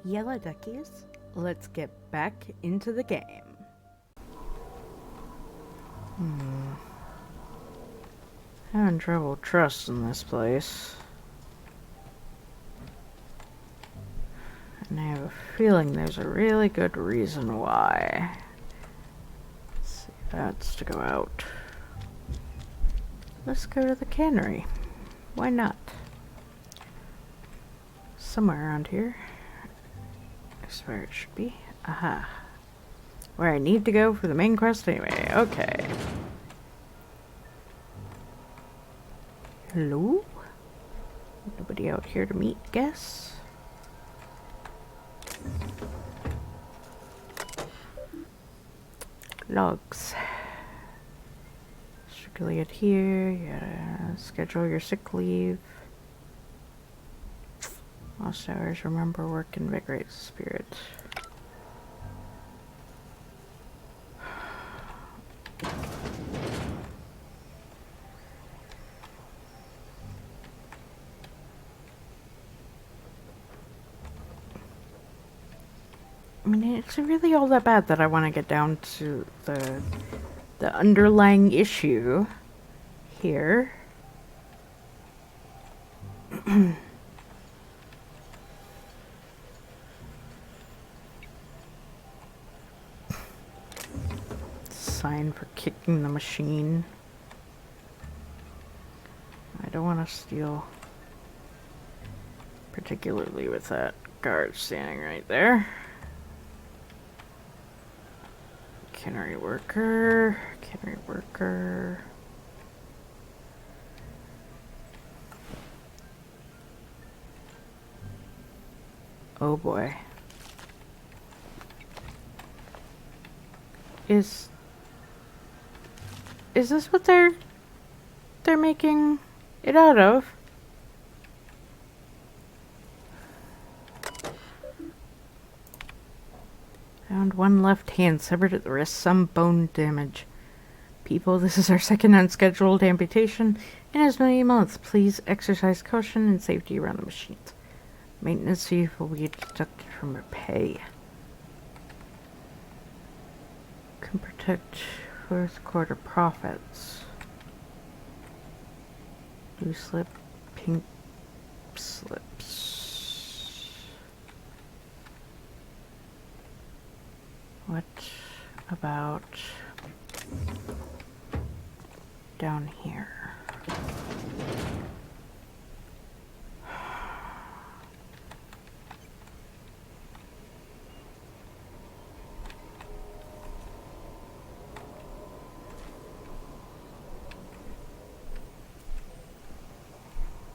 Yellow duckies, let's get back into the game. Having trouble trusting this place. And I have a feeling there's a really good reason why. Let's see, that's to go out. Let's go to the cannery. Why not? Somewhere around here. That's where it should be. Aha. Where I need to go for the main quest anyway. Okay. Hello? Nobody out here to meet, guess? Logs. Strictly adhere. You gotta schedule your sick leave. Lost hours, remember, work, invigorate the spirit. I mean, it's really all that bad that I want to get down to the underlying issue here. Sign for kicking the machine. I don't want to steal, particularly with that guard standing right there. Cannery worker, cannery worker. Oh boy. Is this what they're making it out of? Found one left hand severed at the wrist, some bone damage. People, this is our second unscheduled amputation in as many months. Please exercise caution and safety around the machines. Maintenance fee will be deducted from your pay. Can protect fourth quarter profits. Blue slip, pink slips. What about down here?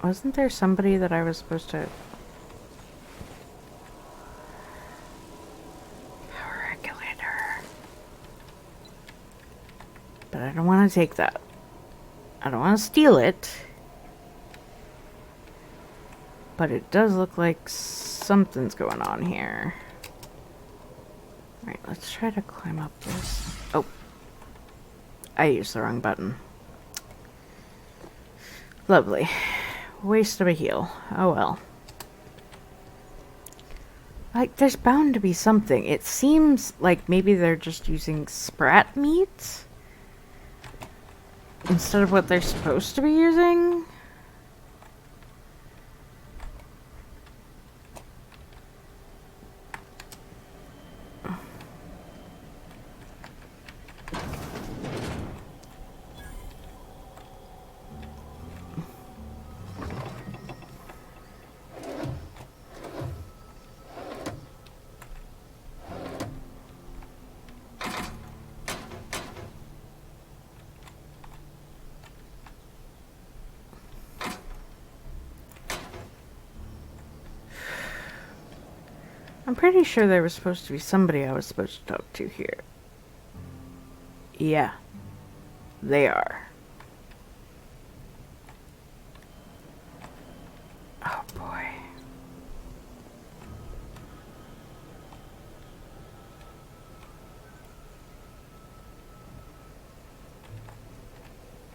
Wasn't there somebody that I was supposed to... Power regulator. But I don't want to take that. I don't want to steal it. But it does look like something's going on here. Alright, let's try to climb up this. Oh. I used the wrong button. Lovely. Waste of a heal. Oh well. Like, there's bound to be something. It seems like maybe they're just using sprat meat instead of what they're supposed to be using. I'm pretty sure there was supposed to be somebody I was supposed to talk to here. Yeah, they are. Oh boy.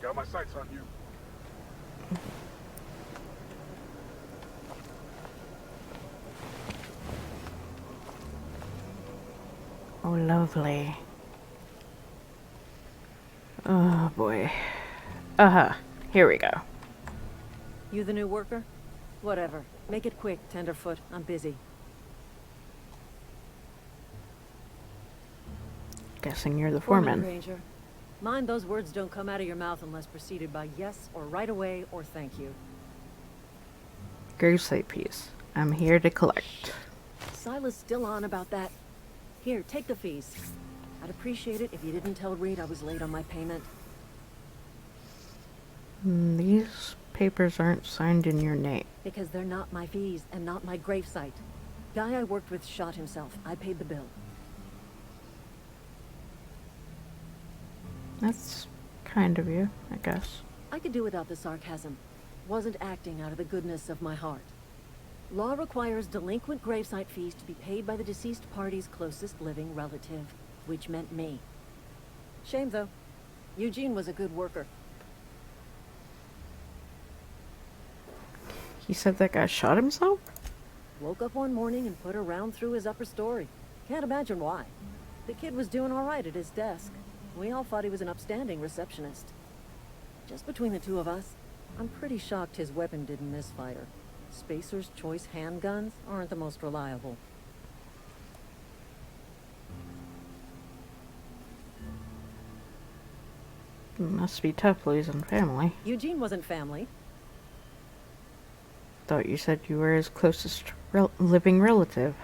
Got my sights on you. Oh, lovely. Oh, boy. Uh-huh. Here we go. You the new worker? Whatever. Make it quick, Tenderfoot. I'm busy. Guessing you're the foreman. Granger. Mind those words don't come out of your mouth unless preceded by yes or right away or thank you. Gravesite piece. I'm here to collect. Silas still on about that. Here, take the fees. I'd appreciate it if you didn't tell Reed I was late on my payment. These papers aren't signed in your name. Because they're not my fees and not my gravesite. Guy I worked with shot himself. I paid the bill. That's kind of you, I guess. I could do without the sarcasm. Wasn't acting out of the goodness of my heart. Law requires delinquent gravesite fees to be paid by the deceased party's closest living relative, which meant me. Shame, though. Eugene was a good worker. He said that guy shot himself? Woke up one morning and put a round through his upper story. Can't imagine why. The kid was doing all right at his desk. We all thought he was an upstanding receptionist. Just between the two of us, I'm pretty shocked his weapon didn't misfire. Spacer's Choice handguns aren't the most reliable. Must be tough losing family. Eugene wasn't family. Thought you said you were his closest living relative.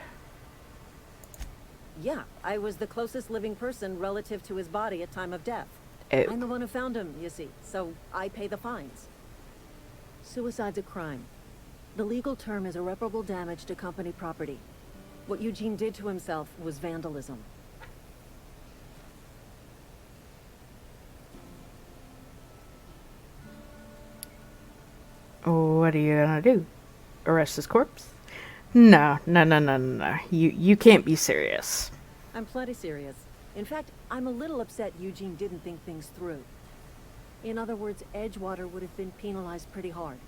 Yeah, I was the closest living person relative to his body at time of death. Oh. I'm the one who found him, you see, so I pay the fines. Suicide's a crime. The legal term is irreparable damage to company property. What Eugene did to himself was vandalism. What are you gonna do? Arrest his corpse? No. You can't be serious. I'm plenty serious. In fact, I'm a little upset Eugene didn't think things through. In other words, Edgewater would have been penalized pretty hard.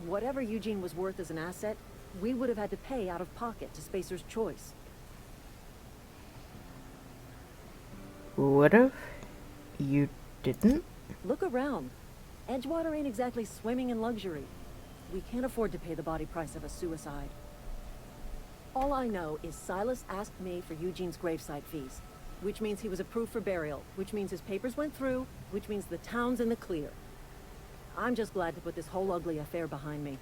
Whatever Eugene was worth as an asset, we would have had to pay out of pocket to Spacer's Choice. Would've? You didn't? Look around. Edgewater ain't exactly swimming in luxury. We can't afford to pay the body price of a suicide. All I know is Silas asked me for Eugene's gravesite fees, which means he was approved for burial, which means his papers went through, which means the town's in the clear. I'm just glad to put this whole ugly affair behind me.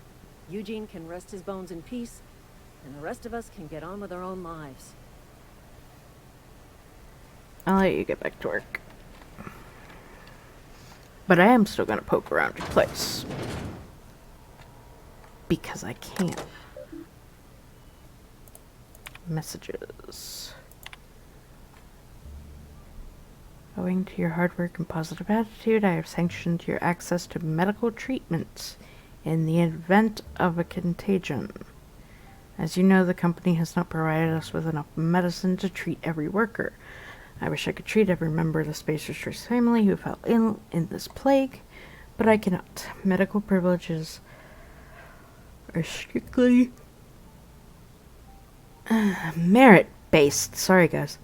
Eugene can rest his bones in peace, and the rest of us can get on with our own lives. I'll let you get back to work. But I am still gonna poke around your place. Because I can. Messages. Owing to your hard work and positive attitude, I have sanctioned your access to medical treatment in the event of a contagion. As you know, the company has not provided us with enough medicine to treat every worker. I wish I could treat every member of the Spacer's Choice family who fell ill in this plague, but I cannot. Medical privileges are strictly merit-based. Sorry, guys.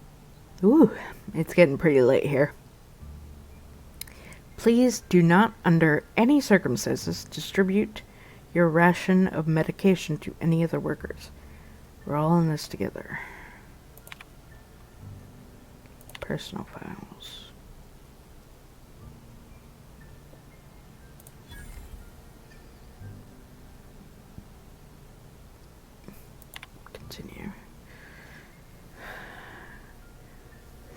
Ooh, it's getting pretty late here. Please do not, under any circumstances, distribute your ration of medication to any other workers. We're all in this together. Personal files. Continue.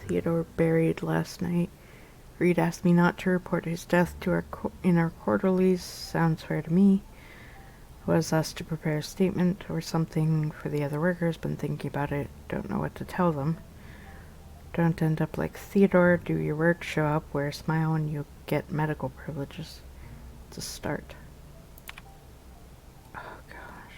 Theodore buried last night. Reed asked me not to report his death to in our quarterlies. Sounds fair to me. Was asked to prepare a statement or something for the other workers. Been thinking about it. Don't know what to tell them. Don't end up like Theodore. Do your work, show up, wear a smile, and you'll get medical privileges. It's a start. Oh, gosh.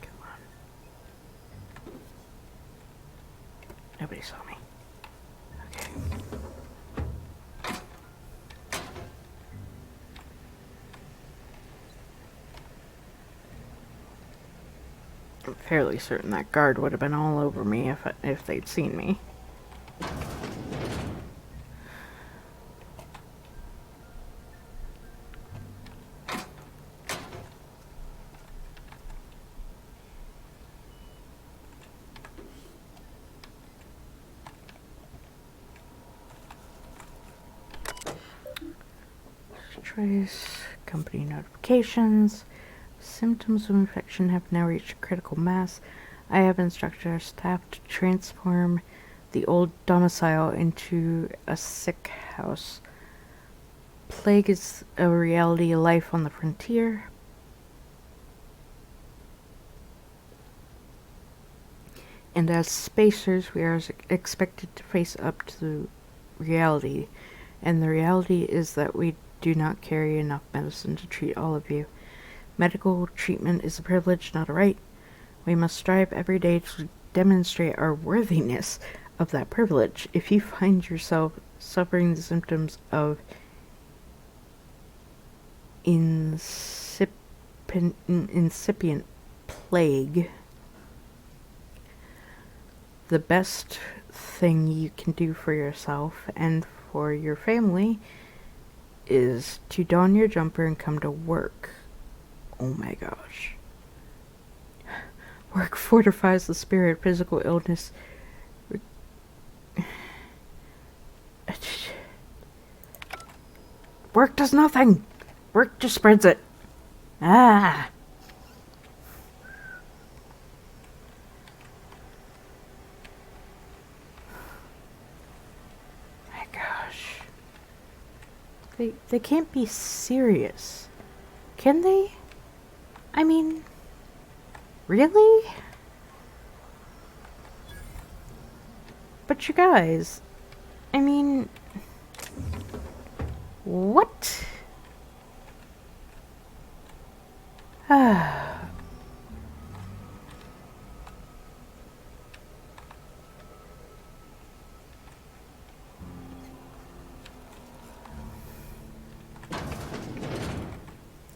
Come on. Nobody saw me. Okay. I'm fairly certain that guard would have been all over me if they'd seen me. Trace, company notifications. Symptoms of infection have now reached critical mass. I have instructed our staff to transform the old domicile into a sick house. Plague is a reality of life on the frontier. And as spacers, we are expected to face up to the reality. And the reality is that we do not carry enough medicine to treat all of you. Medical treatment is a privilege, not a right. We must strive every day to demonstrate our worthiness of that privilege. If you find yourself suffering the symptoms of incipient plague, the best thing you can do for yourself and for your family is to don your jumper and come to work. Oh my gosh. Work fortifies the spirit. Physical illness work does nothing. Work just spreads it. Ah. My gosh. They can't be serious. Can they? I mean, really? But you guys, I mean, what?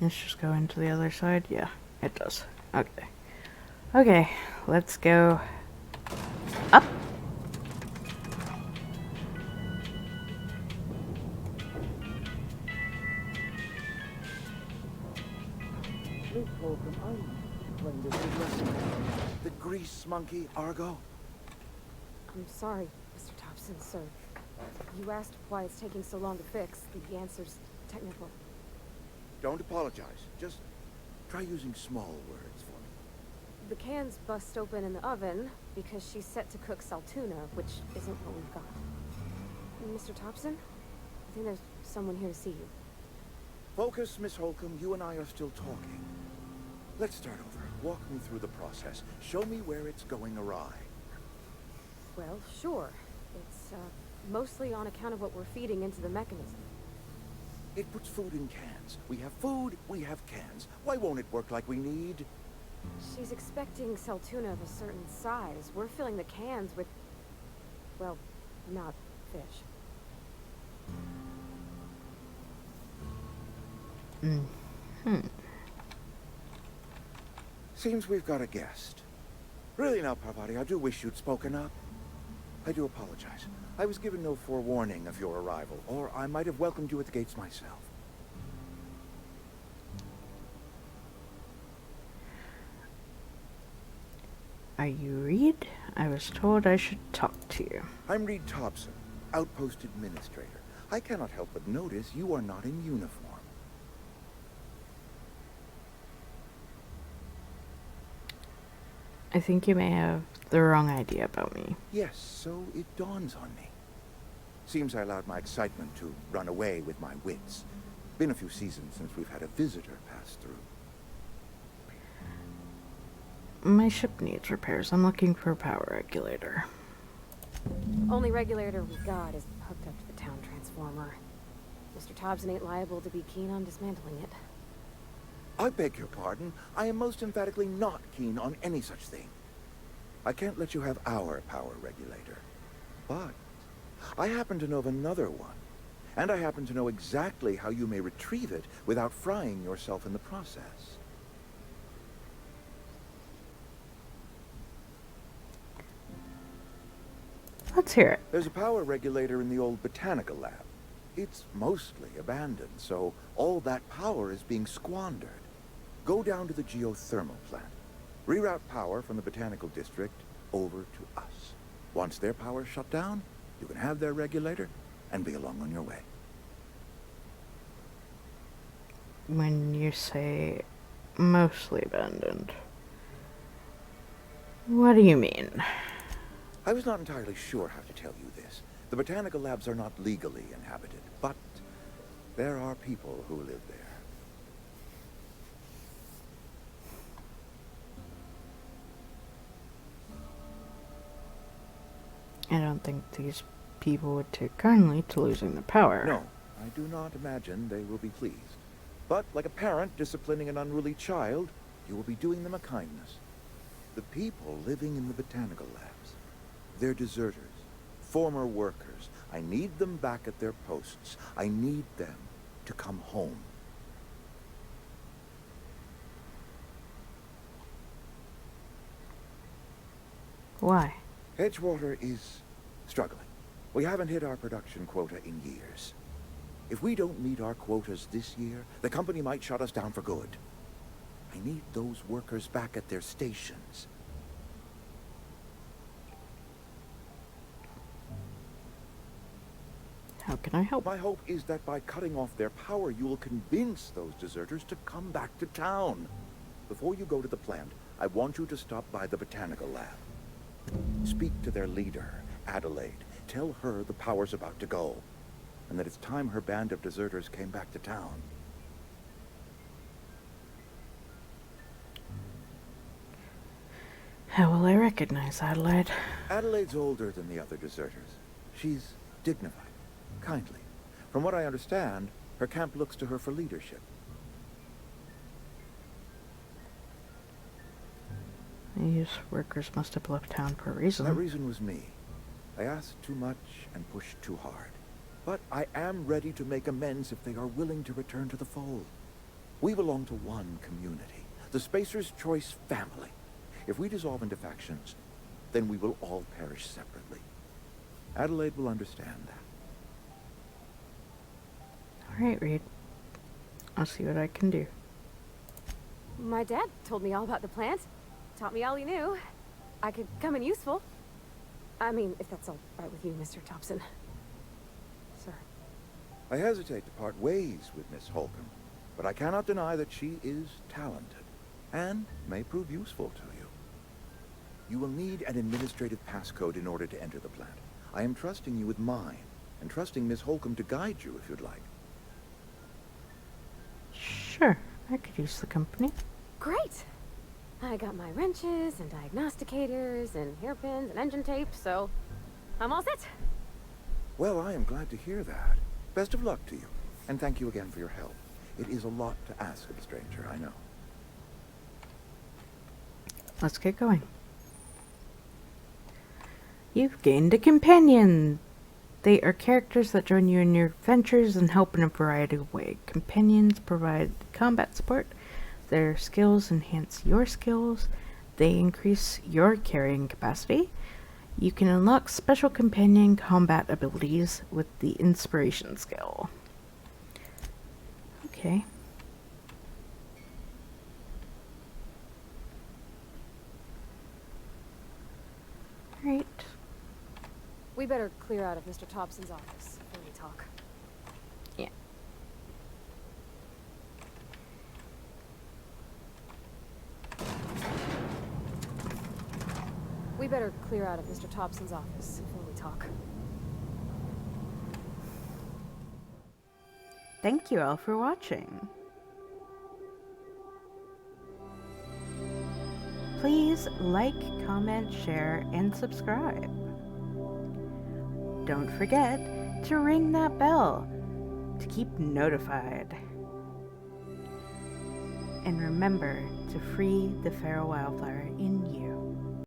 Let's just go into the other side. Yeah, it does. Okay. Okay, let's go up. The grease monkey, Argo? I'm sorry, Mr. Tobson, sir. You asked why it's taking so long to fix. The answer's technical. Don't apologize. Just try using small words for me. The cans bust open in the oven because she's set to cook saltuna, which isn't what we've got. Mr. Tobson? I think there's someone here to see you. Focus, Miss Holcomb. You and I are still talking. Let's start over. Walk me through the process. Show me where it's going awry. Well, sure. It's, mostly on account of what we're feeding into the mechanism. It puts food in cans. We have food, we have cans. Why won't it work like we need? She's expecting saltuna of a certain size. We're filling the cans with, well, not fish. Seems we've got a guest. Really now, Parvati, I do wish you'd spoken up. I do apologize. I was given no forewarning of your arrival, or I might have welcomed you at the gates myself. Are you Reed? I was told I should talk to you. I'm Reed Tobson, Outpost Administrator. I cannot help but notice you are not in uniform. I think you may have the wrong idea about me. Yes, so it dawns on me. Seems I allowed my excitement to run away with my wits. Been a few seasons since we've had a visitor pass through. My ship needs repairs. I'm looking for a power regulator. Only regulator we got is hooked up to the town transformer. Mr. Tobson ain't liable to be keen on dismantling it. I beg your pardon. I am most emphatically not keen on any such thing. I can't let you have our power regulator. But I happen to know of another one. And I happen to know exactly how you may retrieve it without frying yourself in the process. Let's hear it. There's a power regulator in the old botanical lab. It's mostly abandoned, so all that power is being squandered. Go down to the geothermal plant. Reroute power from the botanical district over to us. Once their power's shut down, you can have their regulator and be along on your way. When you say mostly abandoned, what do you mean? I was not entirely sure how to tell you this. The botanical labs are not legally inhabited, but there are people who live there. I don't think these people would take kindly to losing the power. No, I do not imagine they will be pleased. But like a parent disciplining an unruly child, you will be doing them a kindness. The people living in the botanical labs, they're deserters, former workers. I need them back at their posts. I need them to come home. Why? Edgewater is struggling. We haven't hit our production quota in years. If we don't meet our quotas this year, the company might shut us down for good. I need those workers back at their stations. How can I help? My hope is that by cutting off their power, you will convince those deserters to come back to town. Before you go to the plant, I want you to stop by the botanical lab. Speak to their leader, Adelaide. Tell her the power's about to go, and that it's time her band of deserters came back to town. How will I recognize Adelaide? Adelaide's older than the other deserters. She's dignified, kindly. From what I understand, her camp looks to her for leadership. These workers must have left town for a reason. That reason was me. I asked too much and pushed too hard. But I am ready to make amends if they are willing to return to the fold. We belong to one community, the Spacer's Choice family. If we dissolve into factions, then we will all perish separately. Adelaide will understand that. All right, Reed. I'll see what I can do. My dad told me all about the plant. Taught me all he knew. I could come in useful. I mean, if that's all right with you, Mr. Tobson. Sir. I hesitate to part ways with Miss Holcomb, but I cannot deny that she is talented and may prove useful to you. You will need an administrative passcode in order to enter the plant. I am trusting you with mine, and trusting Miss Holcomb to guide you if you'd like. Sure, I could use the company. Great! I got my wrenches and diagnosticators and hairpins and engine tape, so I'm all set. Well, I am glad to hear that. Best of luck to you, and thank you again for your help. It is a lot to ask of a stranger, I know. Let's get going. You've gained a companion. They are characters that join you in your adventures and help in a variety of ways. Companions provide combat support. Their skills enhance your skills. They increase your carrying capacity. You can unlock special companion combat abilities with the inspiration skill. Okay. Alright. We better clear out of Mr. Tobson's office before we talk. Yeah. We better clear out of Mr. Tobson's office before we talk. Thank you all for watching. Please like, comment, share, and subscribe. Don't forget to ring that bell to keep notified. And remember to free the feral wildflower in you.